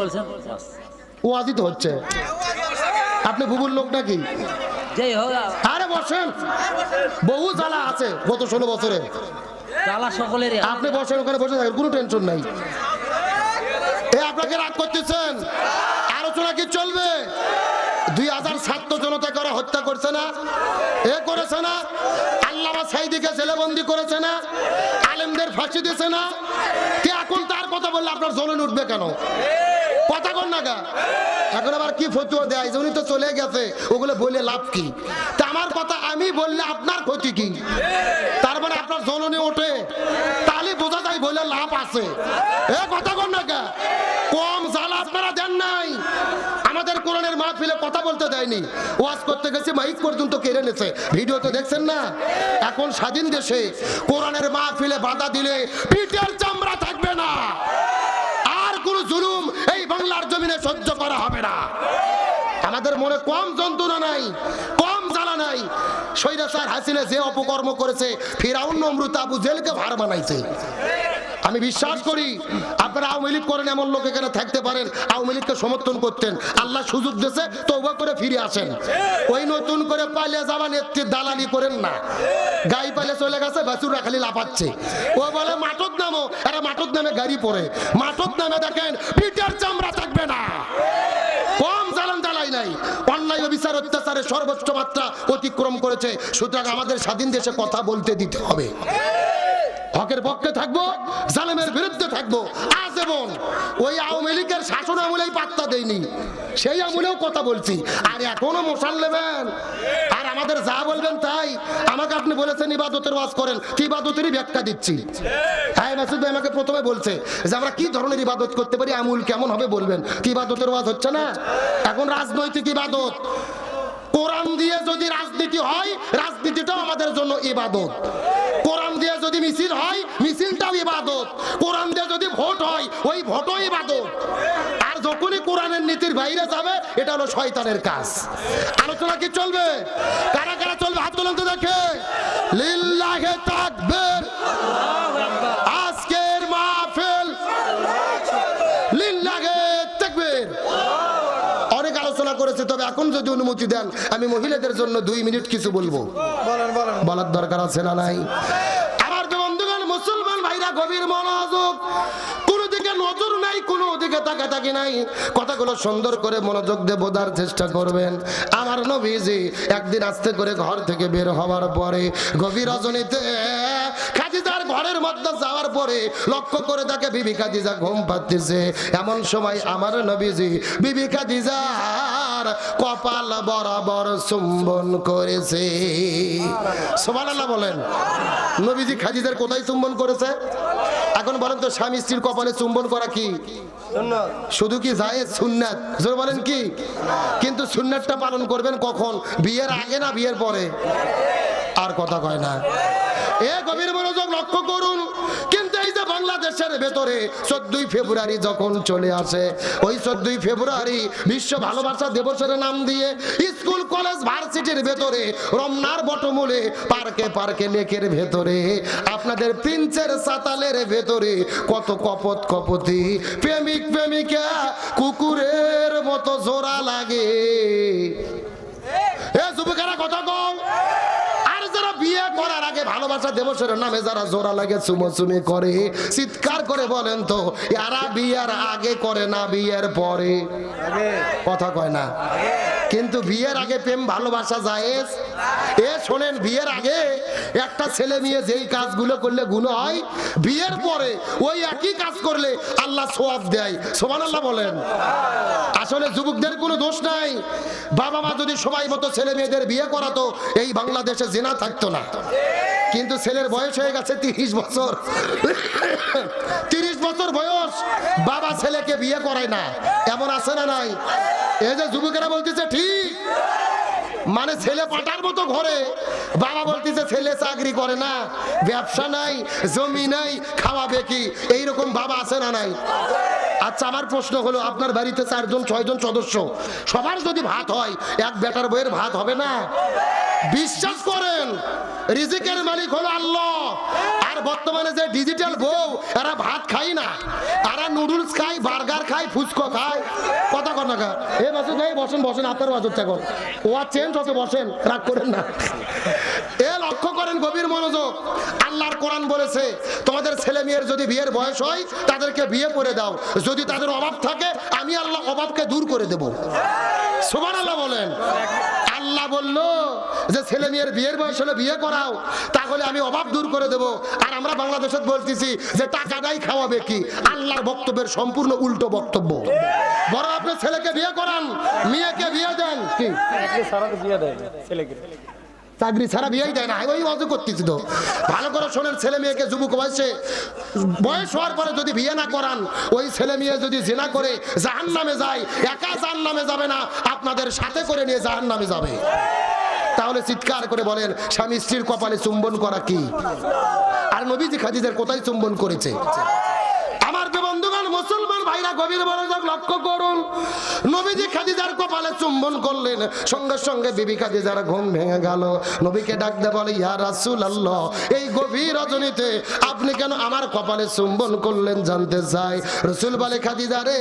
বলছেন ওয়াজি তো হচ্ছে। আপনি বুবুর লোক নাকি? যেই হোক আরে বসেন, বহু জ্বালা আছে গত 16 বছরে। জ্বালা সকলেরই। আপনি বসেন, ওখানে বসে থাকেন, কোনো টেনশন নাই। আপনাকে রাগ করতেছেন, আলোচনা কি চলবে? 2000 ছাত্র জনতা করে হত্যা করছে না, এ করেছে না, আল্লামা সাইদিকে জেলবন্দি করেছে না, আলেমদের ফাঁসি দিয়েছে না। এখন তার কথা বললে আপনার জ্বলন উঠবে কেন? কথা কর না গা। এখন আবার কি ফতুয়া দেয় যে উনি তো চলে গেছে, ওগুলো বলে লাভ কি? তা আমার কথা আমি বললে আপনার ক্ষতি কি? তার মানে আপনার জ্বলনে ওঠে, তাহলে বোঝা যায় বলে লাভ আছে। এ কথা কর না গা। কম জ্বালা আপনারা দেন নাই। আমাদের কোরআনের মাহফিলে কথা বলতে দেয়নি, ওয়াজ করতে গেছে মাইক পর্যন্ত কেড়ে নিয়েছে। ভিডিও তো দেখছেন না। এখন স্বাধীন দেশে কোরআনের মাহফিলে বাধা দিলে পিঠের চামড়া থাকবে না, আর কোন জুলুম এই বাংলার জমিনে সহ্য করা হবে না। আমাদের মনে কম যন্ত্রণা নাই, কম জ্বালা নাই। স্বৈরাচার হাসিনা যে অপকর্ম করেছে, ফিরাউন নমরুদ আবু জেলকে ভার বানাইছে। আমি বিশ্বাস করি আপনারা আওয়ামী লীগ করেন, এমন লোক এখানে থাকতে পারেন আওয়ামী লীগকে সমর্থন করতেন। আল্লাহ সুযোগ দিয়েছে, তওবা করে ফিরে আসেন। ওই নতুন করে পালিয়ে যাওয়া নেত্রীর দালালি করেন না। গাই পালে চলে গেছে, বাছুরা খালি লাফাচ্ছে। ও বলে মাঠত নামো, আরে মাঠত নামে গাড়ি পড়ে, মাঠত নামে দেখেন পিঠের চামড়া থাকবে না। কম জ্বালান জ্বালাই নাই। অন্যায় বিচার অত্যাচারের সর্বোচ্চ মাত্রা অতিক্রম করেছে। সুতরাং আমাদের স্বাধীন দেশে কথা বলতে দিতে হবে। হকের পক্ষে থাকবো, জালেমের বিরুদ্ধে থাকবো। আজীবন ওই আওয়ামী লীগের শাসন আমলেই পাত্তা দেয়নি, সেই আমলেও কথা বলছি। আর এখনো মশাল নেবেন, আর আমাদের যা বলবেন তাই। আমাকে আপনি বলেছেন ইবাদতের ওয়াজ করেন, ইবাদতেরই ব্যাখ্যা দিচ্ছি। হ্যাঁ, মাসুদ ভাই আমাকে প্রথমে বলছে যে আমরা কি ধরনের ইবাদত করতে পারি, আমল কেমন হবে বলবেন। ইবাদতের ওয়াজ হচ্ছে না, এখন রাজনৈতিক ইবাদত। কোরআন দিয়ে যদি রাজনীতি হয়, রাজনীতিটাও আমাদের জন্য ইবাদত। কোরআন দিয়ে যদি মিছিল হয়, মিছিলটাও ইবাদত। কোরআন দিয়ে যদি ভোট হয়, ওই ভোটও ইবাদত। আর যখনই কোরআনের নীতির বাইরে যাবে, এটা হলো শয়তানের কাজ। আলোচনা কি চলবে? কারা কারা চলবে হাত তোলেন তো দেখে। লিল্লাহে তাকবীর। আজকের মাহফিল লিল্লাহে তাকবীর। অনেক আলোচনা করেছে, তবে এখন যদি অনুমতি দেন আমি মহিলাদের জন্য 2 মিনিট কিছু বলবো। বলার দরকার আছে না নাই? আমার বন্ধুগণ, মুসলমান ভাইরা গভীর মনোযোগ। কোনো দিকে নজর নাই, কোনো দিকে তাকাতাকি নাই। কথাগুলো সুন্দর করে মনোযোগ দিয়ে বোঝার চেষ্টা করবেন। আমার নবীজি একদিন আস্তে করে ঘর থেকে বের হওয়ার পরে গভীর রজনীতে খাদিজার ঘরের মধ্যে যাওয়ার পরে লক্ষ্য করে তাকে বিবি খাদিজা ঘুম পাচ্ছে। এমন সময় আমার নবীজি বিবি খাদিজার কপাল বরাবর চুম্বন করেছে। সুবহানাল্লাহ বলেন। নবীজি খাদিজার কোথায় চুম্বন করেছে? এখন বলেন তো, স্বামী স্ত্রীর কপালে চুম্বন করা কি সুন্নাত? শুধু কি জায়েজ? সুন্নাত। জোরে বলেন কি? কিন্তু সুন্নাতটা পালন করবেন কখন? বিয়ের আগে না বিয়ের পরে? আর কথা কয় না। এ গভীর মনোযোগ লক্ষ্য করুন। কিন্তু এই যে বাংলাদেশের ভেতরে 14ই ফেব্রুয়ারি যখন চলে আসে, ওই 14ই ফেব্রুয়ারি বিশ্ব ভালোবাসা দিবসের নাম দিয়ে স্কুল কলেজ ভার্সিটির ভেতরে, রমনার বটমূলে, পার্কে পার্কে, লেকের ভেতরে, আপনাদের প্রিন্সের সাতালের ভেতরে কত কপত কপতি প্রেমিক প্রেমিকা কুকুরের মতো জোড়া লাগে। এ যুবকেরা কথা কও। আর যারা বিয়ে করার আগে ভালোবাসা দিবসের নামে যারা জোড়া লাগে, চুমোচুমি করে, চিৎকার করে বলেন তো, এরা বিয়ের আগে করে না বিয়ের পরে? কথা কয় না। কিন্তু বিয়ের আগে প্রেম ভালোবাসা জায়েজ। এ শোনেন, বিয়ের আগে একটা ছেলে মেয়ে যেই কাজগুলো করলে গুনাহ হয়, বিয়ের পরে ওই একই কাজ করলে আল্লাহ সওয়াব দেয়। সুবহানাল্লাহ বলেন। আসলে যুবকদের কোনো দোষ নাই। বাবা মা যদি সময় মতো ছেলে মেয়েদের বিয়ে করাতো, এই বাংলাদেশে জিনা থাকতো না। কিন্তু ছেলের বয়স হয়ে গেছে 30 বছর। 30 বছর বয়স, বাবা ছেলেকে বিয়ে করায় না, এমন আছে না নাই? এই যে যুবকেরা বলতেছে ঠিক, মানে ছেলে পাটার মতো ঘরে, বাবা বলতেছে ছেলে চাকরি করে না, ব্যবসা নাই, জমি নাই, খাওয়াবে কি? এইরকম বাবা আছে না নাই? আচ্ছা, আমার প্রশ্ন হলো, আপনার বাড়িতে 4 জন 6 জন সদস্য, সবার যদি ভাত হয়, এক বেটার বইয়ের ভাত হবে না? বিশ্বাস করেন, রিজিকের মালিক হলো আল্লাহ, আর বর্তমানে যে ডিজিটাল বউ এরা ভাত খাই না, এরা নুডলস খায়, বার্গার খায়, ফুচকা খায়। কথা কর না কা এ বাসু ভাই বসেন বসেন, আপনার বাজুরটা কর ও আর চেঞ্জ হতে বসেন, রাগ করেন না। এ লক্ষ্য করেন গভীর মনোযোগ। আল্লাহর কোরআন বলেছে তোমাদের ছেলে মেয়ের যদি বিয়ের বয়স হয় তাদেরকে বিয়ে করে দাও, যদি তাদের অভাব থাকে আমি আল্লাহ অভাবকে দূর করে দেব। সুবহানাল্লাহ বলেন। আল্লাহ বলল যে ছেলে মেয়ের বিয়ের বয়স হলে বিয়ে করাও, তাহলে আমি অভাব দূর করে দেব। আর আমরা বাংলাদেশে বলতেছি যে টাকাটাই খাওয়াবে কি। আল্লাহর বক্তব্যের সম্পূর্ণ উল্টো বক্তব্য। বড় আপনার ছেলেকে বিয়ে করান, মেয়েকে বিয়ে দেন, কি চাকরি ছাড়া বিয়েই দেয় না। ওই অজু করতেছি তো, ভালো করে শোনেন। ছেলে মেয়েকে যুবক বয়সে বয়স হওয়ার পরে যদি বিয়ে না করান, ওই ছেলে মেয়ে যদি জিনা করে জাহান্নামে যায়, একা জাহান্নামে যাবে না, আপনাদের সাথে করে নিয়ে জাহান্নামে যাবে। তাহলে চিৎকার করে বলেন স্বামী স্ত্রীর কপালে চুম্বন করা কি? আর নবীজি খাদিজার কোথায় চুম্বন করেছে? আমার বন্ধুগণ, মুসলমান ভাইরা গভীর মনোযোগ লক্ষ্য করুন। নবীজি খাদিজার কপালে চুম্বন করলেন, সঙ্গে সঙ্গে বিবি খাদিজার ঘুম ভেঙে গেল। নবীকে ডাক দিয়ে বলে ইয়া রাসূলুল্লাহ, এই গভীর রজনীতে আপনি কেন আমার কপালে চুম্বন করলেন জানতে চাই। রাসূল বলে খাদিজা রে,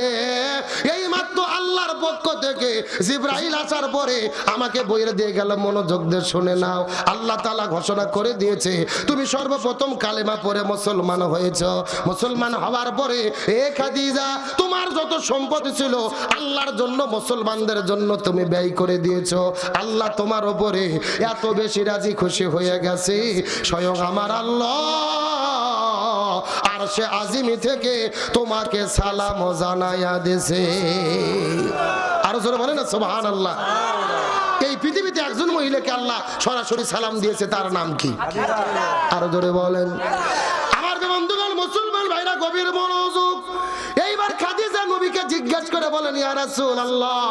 এই মাত্র আল্লাহর পক্ষ থেকে জিবরাইল আসার পরে আমাকে বইয়ে দিয়ে গেল, মনোযোগ দিয়ে শুনে নাও। আল্লাহ তাআলা ঘোষণা করে দিয়েছে তুমি সর্বপ্রথম কালেমা পড়ে মুসলমান হয়েছো। মুসলমান হওয়ার পরে এ খাদিজা তোমার যত সম্পত্তি ছিল আল্লাহর জন্য, মুসলমানদের জন্য তুমি ব্যয় করে দিয়েছো। আল্লাহ তোমার উপরে এত বেশি রাজি খুশি হয়ে গেছে, স্বয়ং আমার আল্লাহ আর সে আজিমি থেকে তোমাকে সালাম জানায়া দিয়েছে। আরো জোরে বলেন না সুবহানাল্লাহ। এই পৃথিবীতে একজন মহিলাকে আল্লাহ সরাসরি সালাম দিয়েছে, তার নাম কি? আরো জোরে বলেন। আমার বন্ধুগণ, মুসলমান ভাইরা গভীর মনোযোগ। এইবার খাদিজা নবীকে জিজ্ঞেস করে বলেন ইয়া রাসূলুল্লাহ,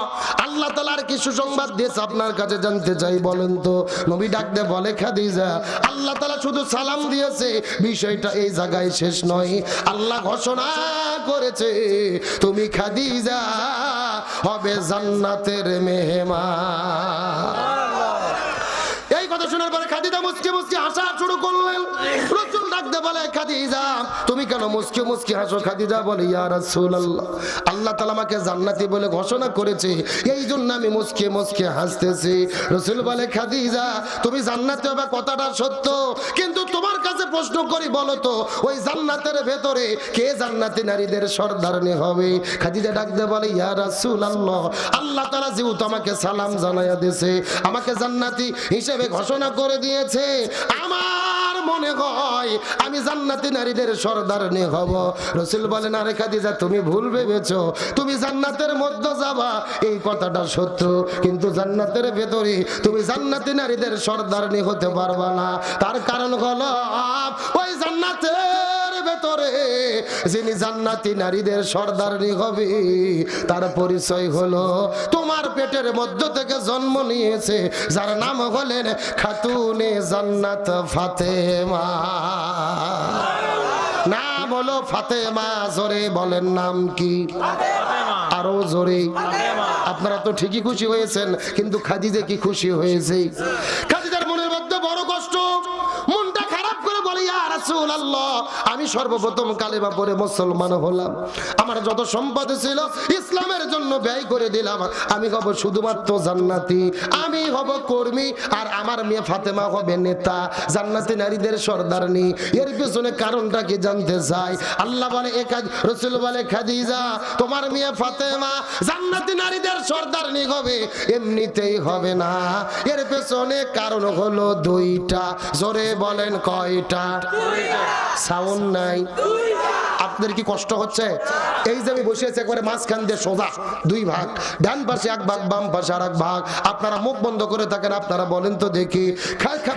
আল্লাহ তাআলার কি সুসংবাদ দিয়েছে আপনার কাছে জানতে চাই, বলেন তো। নবী ডাক দিয়ে বলে খাদিজা, আল্লাহ তাআলা শুধু সালাম দিয়েছে, বিষয়টা এই জায়গায় শেষ নয়। আল্লাহ ঘোষণা করেছে তুমি খাদিজা হবে জান্নাতের মেহমান। এই কথা শোনার পরে খাদিজা মুস্কি মুস্কি হাসা শুরু করলেন। রাসূল ডাকতে বলে খাদিজা তুমি কেন মুস্কি মুস্কি হাসো? খাদিজা বলে ইয়া রাসূলুল্লাহ, আল্লাহ তাআলা আমাকে জান্নাতি বলে ঘোষণা করেছে, এই জন্য আমি মুস্কি মুস্কি হাসতেছি। রাসূল বলে খাদিজা তুমি জান্নাতি হবে কথাটা সত্য, কিন্তু তোমার কাছে প্রশ্ন করি বলো তো ওই জান্নাতের ভেতরে কে জান্নাতি নারীদের সর্দারনি হবে? খাদিজা ডাকতে বলে ইয়া রাসূলুল্লাহ, আল্লাহ তাআলা যেহেতু আমাকে সালাম জানায়া দিয়েছে, আমাকে জান্নাতি হিসেবে ঘোষণা করে দিয়েছে, আমার মনে হয় আমি জান্নাতি নারীদের সর্দারনি হব। রাসূল বলেন আরে খাদিজা তুমি ভুল ভেবেছো, তুমি জান্নাতের মধ্যে যাবা এই কথাটা সত্য, কিন্তু জান্নাতের ভেতরে তুমি জান্নাতি নারীদের সর্দারনি হতে পারবা না। তার কারণ হলো ওই জান্নাতের ভেতরে যিনি জান্নাতি নারীদের সর্দারনি হবে তার পরিচয় হলো তোমার পেটের মধ্য থেকে জন্ম নিয়েছে যার নাম হলেন খাতুনে জান্নাত ফাতেমা। নাম হলো ফাতেমা। জোরে বলেন নাম কি? আরো জোরে। আপনারা তো ঠিকই খুশি হয়েছেন, কিন্তু খাদিজা কি খুশি হয়েছে? খাদিজার মনের মধ্যে বড় কষ্ট, মনটা খারাপ করে বলে ইয়া রাসূলুল্লাহ, আমি সর্বপ্রথম কালেমা পড়ে মুসলমান হলাম, আমার যত সম্পদ ছিল ইসলামের জন্য ব্যয় করে দিলাম, আমি হব শুধুমাত্র জান্নাতি, আমি হব কর্মী, আর আমার মেয়ে ফাতেমা হবে নেতা, জান্নাতি নারীদের সর্দারনি। এর পিছনে কারণটা কি জানতে চাই? আল্লাহ বলে রাসূল বলে খাদিজা তোমার মেয়ে ফাতেমা জান্নাতি নারীদের সর্দারনি হবে, এমনিতেই হবে না, এর পেছনে কারণ হলো দুইটা। জোরে বলেন কয়টা? সাউন্ড নাই। আপনাদের কি কষ্ট হচ্ছে? এই যে আমি বসে আছি একবারে মাঝখান দিয়ে সোজা দুই ভাগ, ডান পাশে এক ভাগ, বাম পাশে আর এক ভাগ। আপনারা মুখ বন্ধ করে থাকেন, আপনারা বলেন তো দেখি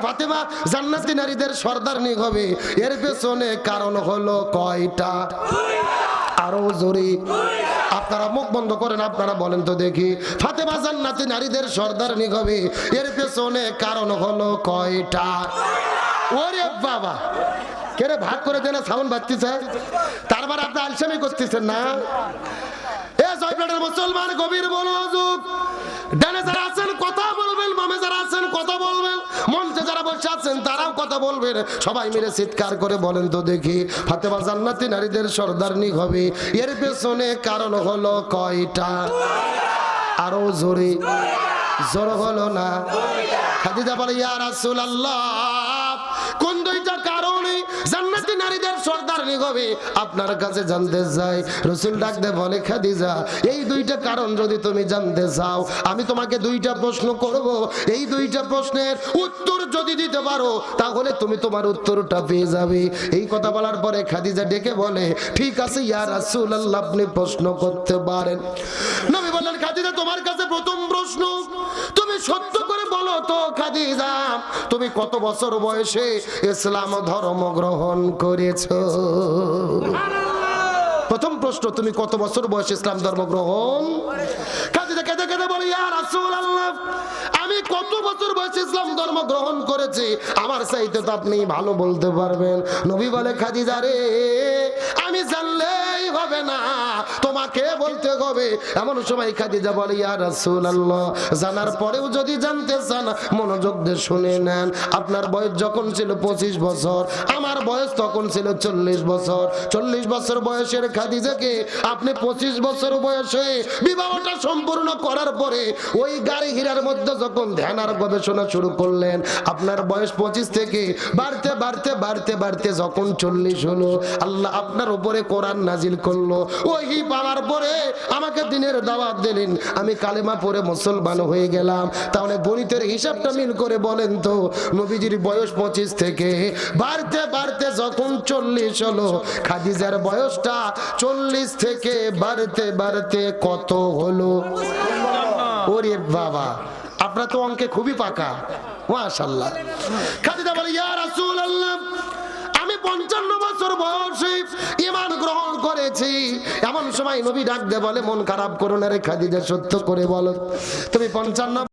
ফাতেমা জান্নাতি নারীদের সর্দারনি হবে, এর পেছনে কারণ হলো কয়টা? আরো জোরে। আপনারা মুখ বন্ধ করেন, আপনারা বলেন তো দেখি ফাতেমা জান্নাতি নারীদের সর্দারনি হবে, এর পেছনে কারণ হলো কয়টা? ওরে বাবা, কেরে ভাগ করে দেন, সাউন্ড বাজতেছে, তার মানে আপনি আলসামি করতেছেন না? এ জয়পুরের মুসলমান গভীর মনোযোগ। ডানে যারা আছেন কথা বলবেন, বামে যারা আছেন কথা বলবেন, মঞ্চে যারা বসে আছেন তারাও কথা বলবেন, সবাই মিলে চিৎকার করে বলেন তো দেখি, ফাতেমা জান্নাতি নারীদের সর্দারনি হবে, এর পেছনে কারণ হলো কয়টা? আরো জোরে, জোর হলো না? খাদিজা বলে ইয়া রাসূলুল্লাহ, কোন দুইটা কারণে জান্নাতি নারীদের সর্দারনি হবে আপনার কাছে জানতে চাই। রাসূল ডাক দিয়ে বলে খাদিজা, এই দুইটা কারণ যদি তুমি জানতে চাও, আমি তোমাকে দুইটা প্রশ্ন করব, এই দুইটা প্রশ্নের উত্তর যদি দিতে পারো তাহলে তুমি তোমার উত্তরটা পেয়ে যাবে। এই কথা বলার পরে খাদিজা ডেকে বলে, ঠিক আছে ইয়া রাসূলুল্লাহ, আপনি প্রশ্ন করতে পারেন। নবী বললেন, খাদিজা তোমার কাছে প্রথম প্রশ্ন, তুমি সত্য করে বলো তো খাদিজা, তুমি কত বছর বয়সে ইসলাম ধর্ম গ্রহণ করেছো? প্রথম প্রশ্ন, তুমি কত বছর বয়সে ইসলাম ধর্ম গ্রহণ? খাদিজা কেঁদে কেঁদে বলে, ইয়া রাসূলুল্লাহ, আমি কত বছর বয়সে ইসলাম ধর্ম গ্রহণ করেছি আমার চাইতে তো আপনি ভালো বলতে পারবেন। নবী বলে, খাদিজা রে, আমি জানলেই হবে না, তোমাকে বলতে হবে। এমন সময় খাদিজা বলে, ইয়া রাসূলুল্লাহ, জানার পরেও যদি জানতে চান মনোযোগ দিয়ে শুনে নেন। আপনার বয়স যখন ছিল 25 বছর, আমার বয়স তখন ছিল 40 বছর। 40 বছর বয়সের খাদিজাকে আপনি 25 বছর বয়সে বিবাহটা সম্পূর্ণ করার পরে ওই গাড়ি হীরার মধ্যে যখন ধ্যান আর গবেষণা শুরু করলেন, আপনার বয়স 25 থেকে বাড়তে বাড়তে বাড়তে বাড়তে যখন 40 হলো, আল্লাহ আপনার উপরে কোরআন নাজিল করলো। ওই পাওয়ার পরে আমাকে দিনের দাওয়াত দিলেন, আমি কালেমা পড়ে মুসলমান হয়ে গেলাম। তাহলে গণিতের হিসাবটা মিল করে বলেন তো, নবীজির বয়স 25 থেকে বাড়তে বাড়তে যখন 40 হলো, খাদিজার বয়সটা 40 থেকে বাড়তে বাড়তে কত হলো? ওরে বাবা, আপনারা তো অঙ্কে খুবই পাকা, মাশাআল্লাহ। খাদিজা বলে, ইয়া রাসূলুল্লাহ, আমি 55 বছর বয়সে ঈমান গ্রহণ করেছি। এমন সময় নবী ডাক দিয়ে বলে, মন খারাপ করো না রে খাদিজা, সত্য করে বলো, তুমি 55